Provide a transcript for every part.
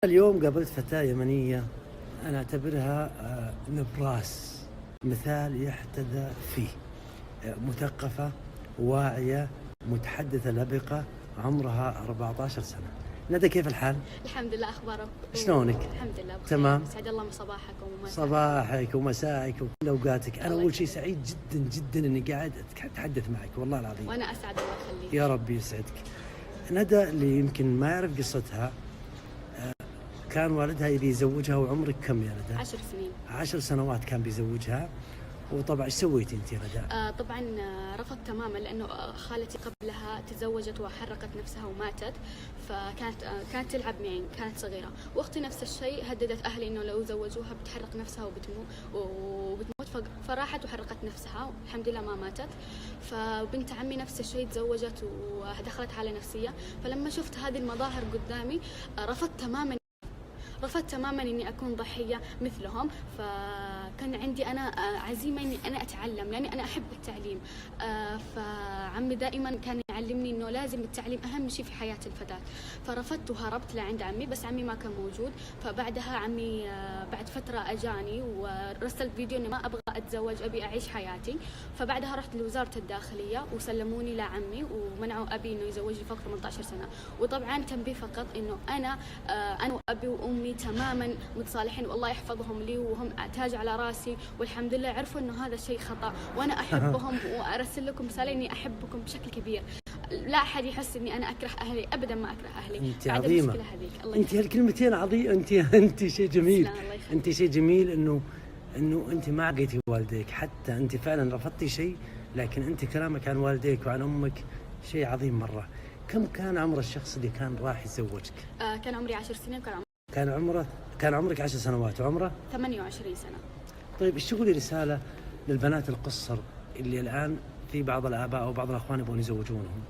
اليوم قابلت فتاة يمنية أنا أعتبرها نبراس، مثال يحتذى فيه، مثقفة واعية متحدثة لبقة، عمرها 14 سنة. ندى، كيف الحال؟ الحمد لله. أخبارك؟ شلونك؟ الحمد لله بخير. تمام. سعد الله صباحك ومساك. صباحك ومسائك وكل أوقاتك. أنا أول شيء سعيد جدا جدا أني قاعد أتحدث معك، والله العظيم. وأنا أسعد، الله يخليك. يا رب يسعدك. ندى اللي يمكن ما يعرف قصتها، كان والدها يبي يزوجها، وعمرك كم يا ندى؟ 10 سنين. 10 سنوات كان بيزوجها. وطبعا ايش سويتي انت يا ندى؟ طبعا رفضت تماما، لانه خالتي قبلها تزوجت وحرقت نفسها وماتت، كانت تلعب معي، كانت صغيره. واختي نفس الشيء، هددت اهلي انه لو زوجوها بتحرق نفسها وبتموت، فراحت وحرقت نفسها. الحمد لله ما ماتت. فبنت عمي نفس الشيء، تزوجت ودخلت حاله نفسيه. فلما شفت هذه المظاهر قدامي رفضت تماما اني اكون ضحيه مثلهم. فكان عندي انا عزيمه اني انا اتعلم، لاني انا احب التعليم. فعمي دائما كان يعلمني انه لازم التعليم اهم شيء في حياه الفتاه. فرفضت وهربت لعند عمي، بس عمي ما كان موجود. فبعدها عمي بعد فتره اجاني ورسل فيديو اني ما ابغى اتزوج، ابي اعيش حياتي. فبعدها رحت لوزاره الداخليه وسلموني لعمي، ومنعوا ابي انه يزوجني فوق 18 سنه. وطبعا تنبيه فقط انه انا وابي وامي تماما متصالحين، والله يحفظهم لي، وهم تاج على راسي. والحمد لله عرفوا انه هذا الشيء خطا، وانا احبهم. وارسل لكم رساله اني احبكم بشكل كبير. لا احد يحس اني انا اكره اهلي، ابدا ما اكره اهلي. انت عظيمه، انت هالكلمتين عظيمه، انت شيء جميل. انت شيء جميل انه انت ما عقيتي والديك، حتى انت فعلا رفضتي شيء، لكن انت كلامك عن والديك وعن امك شيء عظيم مره. كم كان عمر الشخص اللي كان راح يتزوجك؟ كان عمري 10 سنين، كان عمرك 10 سنوات وعمره 28 سنه. طيب ايش تقولي رساله للبنات القصر اللي الان في بعض الاباء او بعض الاخوان يبغون يزوجونهم؟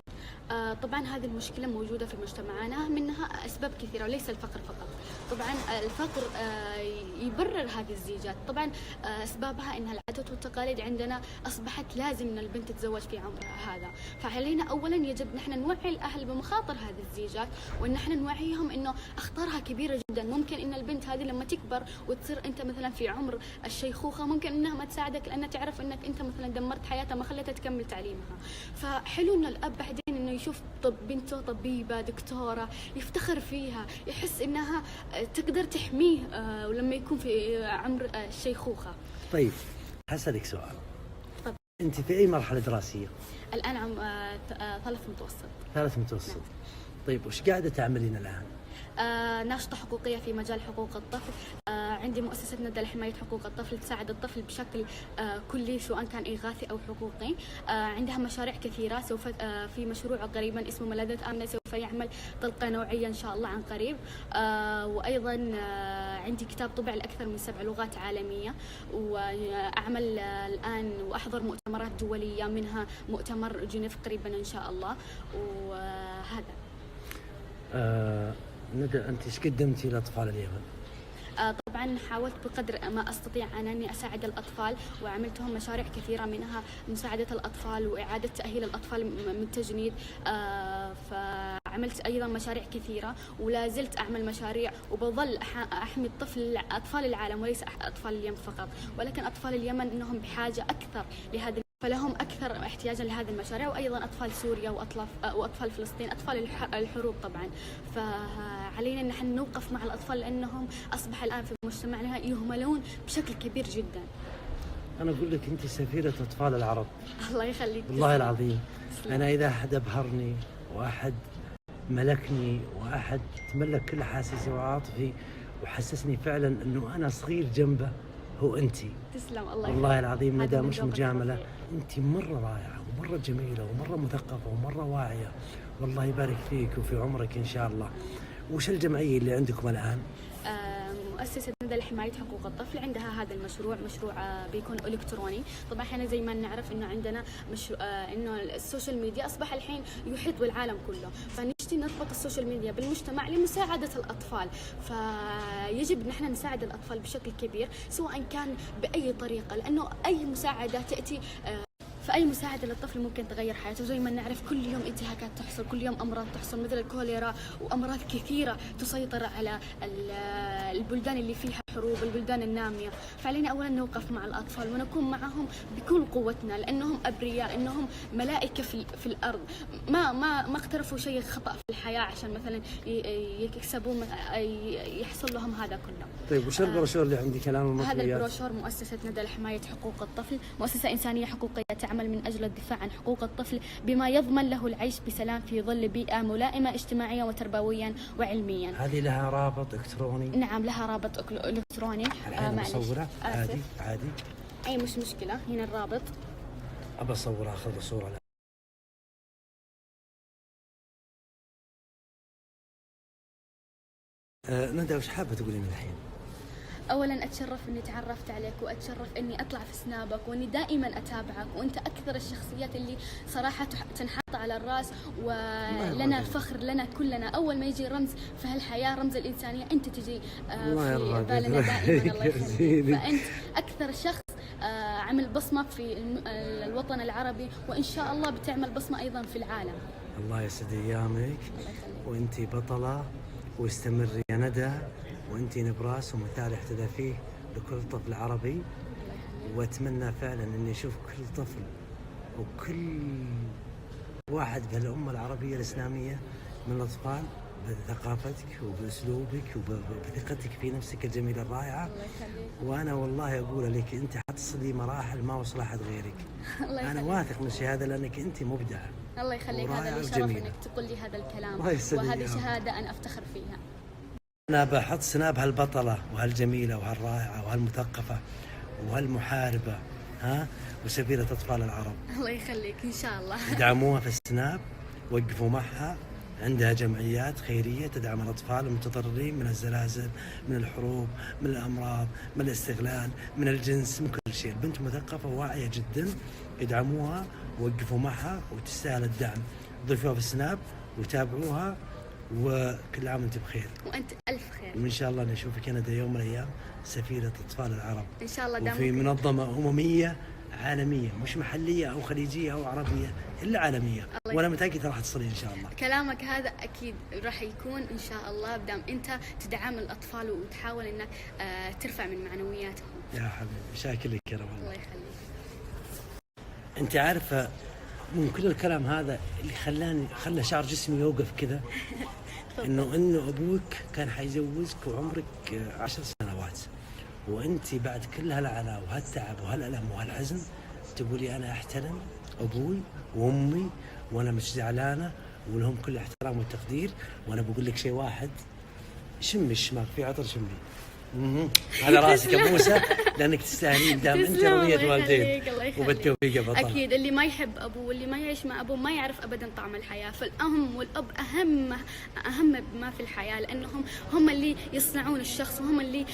طبعا هذه المشكلة موجودة في مجتمعنا، منها أسباب كثيرة وليس الفقر فقط. طبعا الفقر يبرر هذه الزيجات. طبعا أسبابها أن العادات والتقاليد عندنا أصبحت لازم أن البنت تتزوج في عمرها هذا. فعلينا أولا يجب نحن نوعي الأهل بمخاطر هذه الزيجات، وأن نحن نوعيهم أنه أخطارها كبيرة جدا. ممكن أن البنت هذه لما تكبر وتصير أنت مثلا في عمر الشيخوخة، ممكن أنها ما تساعدك، لأنها تعرف أنك أنت مثلا دمرت حياتها، ما خلتها تكمل تعليمها. فحلو أن الأب بعدين أنه يشوف بنته طبيبة دكتورة، يفتخر فيها، يحس إنها تقدر تحميه ولما يكون في عمر الشيخوخة. طيب هسألك سؤال. طب. أنت في أي مرحلة دراسية؟ الآن ثالث متوسط. ثالث متوسط. نعم. طيب وش قاعدة تعملين الآن؟ ناشطة حقوقية في مجال حقوق الطفل. عندي مؤسسة ندى لحماية حقوق الطفل، تساعد الطفل بشكل كلي، سواء كان إغاثي أو حقوقي. عندها مشاريع كثيرة. سوف في مشروع قريبا اسمه ملاذات آمنة، سوف يعمل طلقة نوعية إن شاء الله عن قريب. وأيضا عندي كتاب طبع لأكثر من 7 لغات عالمية. وأعمل الآن وأحضر مؤتمرات دولية، منها مؤتمر جنيف قريبا إن شاء الله. وهذا. ندى، أنت إيش قدمتي لأطفال اليمن؟ طبعا حاولت بقدر ما استطيع اني اساعد الاطفال، وعملتهم مشاريع كثيره، منها مساعده الاطفال واعاده تاهيل الاطفال من التجنيد. فعملت ايضا مشاريع كثيره، ولا زلت اعمل مشاريع، وبظل احمي اطفال العالم، وليس اطفال اليمن فقط، ولكن اطفال اليمن انهم بحاجه اكثر لهذا، فلهم أكثر احتياجا لهذه المشاريع. وأيضا أطفال سوريا وأطفال فلسطين، أطفال الحروب طبعا. فعلينا أن نحن نوقف مع الأطفال، لأنهم أصبح الآن في مجتمعنا يهملون بشكل كبير جدا. أنا أقول لك أنت سفيرة أطفال العرب. الله يخليك. والله العظيم. أنا إذا أحد أبهرني، وأحد ملكني، وأحد تملك كل أحاسيسي وعاطفي، وحسسني فعلا أنه أنا صغير جنبه، هو أنت. تسلم. الله والله العظيم ندى، مش مجاملة، الرفيق. أنت مرة رائعة ومرة جميلة ومرة مثقفة ومرة واعية. والله يبارك فيك وفي عمرك إن شاء الله. وش الجمعية اللي عندكم الآن؟ مؤسسة ندى لحماية حقوق الطفل عندها هذا المشروع، مشروع بيكون إلكتروني. طبعا احنا زي ما نعرف انه عندنا انه السوشيال ميديا اصبح الحين يحيط بالعالم كله، فنشتي نربط السوشيال ميديا بالمجتمع لمساعدة الأطفال. فيجب نحن نساعد الأطفال بشكل كبير، سواء كان بأي طريقة، لأنه أي مساعدة تأتي فأي مساعدة للطفل ممكن تغير حياته. زي ما نعرف كل يوم انتهاكات تحصل، كل يوم أمراض تحصل مثل الكوليرا وأمراض كثيرة تسيطر على البلدان اللي فيها حروب، البلدان النامية. فعلينا أولا نوقف مع الأطفال ونكون معهم بكل قوتنا، لأنهم أبرياء، إنهم ملائكة في الأرض، ما اقترفوا شيء خطأ في الحياة عشان مثلا يكسبون يحصل لهم هذا كله. طيب وش البروشور اللي عندي كلام المطويات؟ هذا البروشور مؤسسة ندى لحماية حقوق الطفل، مؤسسة إنسانية حقوقية تعمل من أجل الدفاع عن حقوق الطفل بما يضمن له العيش بسلام في ظل بيئة ملائمة اجتماعيا وتربويا وعلميا. هذه لها رابط إلكتروني؟ نعم لها رابط إلكتروني. الحين بصوره عادي أي مش مشكلة. هنا الرابط. أبى أصور أخذ صورة. ندى وش حابة تقولين الحين؟ اولا اتشرف اني تعرفت عليك، واتشرف اني اطلع في سنابك، واني دائما اتابعك، وانت اكثر الشخصيات اللي صراحه تنحط على الراس، ولنا فخر لنا كلنا. اول ما يجي رمز في هالحياه، رمز الانسانيه، انت تجي في بالنا دائما. الله يخليك. فانت اكثر شخص عمل بصمه في الوطن العربي، وان شاء الله بتعمل بصمه ايضا في العالم. الله يسعد ايامك، وانت بطله، واستمري يا ندى، وانت نبراس ومثال يحتذى فيه لكل طفل عربي. واتمنى فعلا اني اشوف كل طفل وكل واحد بهالامه العربيه الاسلاميه من الاطفال بثقافتك وباسلوبك وبثقتك في نفسك الجميله الرائعه. وانا والله اقول لك انت حتصلي مراحل ما وصل احد غيرك. انا واثق من الشيء هذا لانك انت مبدعه. الله يخليك. هذا اللي شرف انك تقول لي هذا الكلام، وهذه شهاده انا افتخر فيها. أنا بحط سناب هالبطلة وهالجميلة وهالرائعة وهالمثقفة وهالمحاربة وسفيرة أطفال العرب. الله يخليك إن شاء الله. ادعموها في السناب، وقفوا معها. عندها جمعيات خيرية تدعم الأطفال المتضررين من الزلازل، من الحروب، من الأمراض، من الاستغلال، من الجنس، من كل شيء. البنت مثقفة وواعية جدا، ادعموها ووقفوا معها وتستاهل الدعم. ضيفوها في السناب وتابعوها، وكل عام وانت بخير. وانت الف خير. وان شاء الله نشوفك انا يوم من الايام سفيرة اطفال العرب ان شاء الله، وفي منظمة اممية عالمية، مش محلية او خليجية او عربية، الا عالمية. وانا متاكد راح تصلي ان شاء الله. كلامك هذا اكيد راح يكون ان شاء الله، بدام انت تدعم الاطفال وتحاول انك ترفع من معنوياتهم. يا حبيبي شاكر لك يا رب. الله يخليك. انت عارفة من كل الكلام هذا اللي خلى شعر جسمي يوقف كذا انه ابوك كان حيزوجك وعمرك 10 سنوات، وانت بعد كل هالعناء وهالتعب وهالالم وهالحزن تقولي انا احترم ابوي وامي، وانا مش زعلانه، ولهم كل احترام والتقدير. وانا بقول لك شيء واحد، شمي الشماغ في عطر، شمي على راسك يا موسى، لانك تستاهلين دام انت رضيت والدين. وبالتوفيق يا بطل. اكيد اللي ما يحب ابوه واللي ما يعيش مع ابوه ما يعرف ابدا طعم الحياه. فالام والاب اهم ما في الحياه، لانهم هم اللي يصنعون الشخص، وهم اللي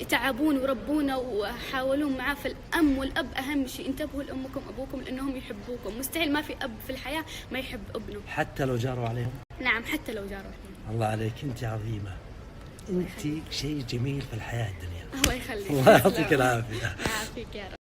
يتعبون وربونا وحاولون معاه. فالام والاب اهم شيء. انتبهوا لامكم ابوكم لانهم يحبوكم. مستحيل ما في اب في الحياه ما يحب ابنه، حتى لو جاروا عليهم. نعم حتى لو جاروا عليهم. الله عليك، انت عظيمه، انت شيء جميل في الحياه الدنيا. الله يخليك. الله يعطيك العافيه. يعافيك يا رب.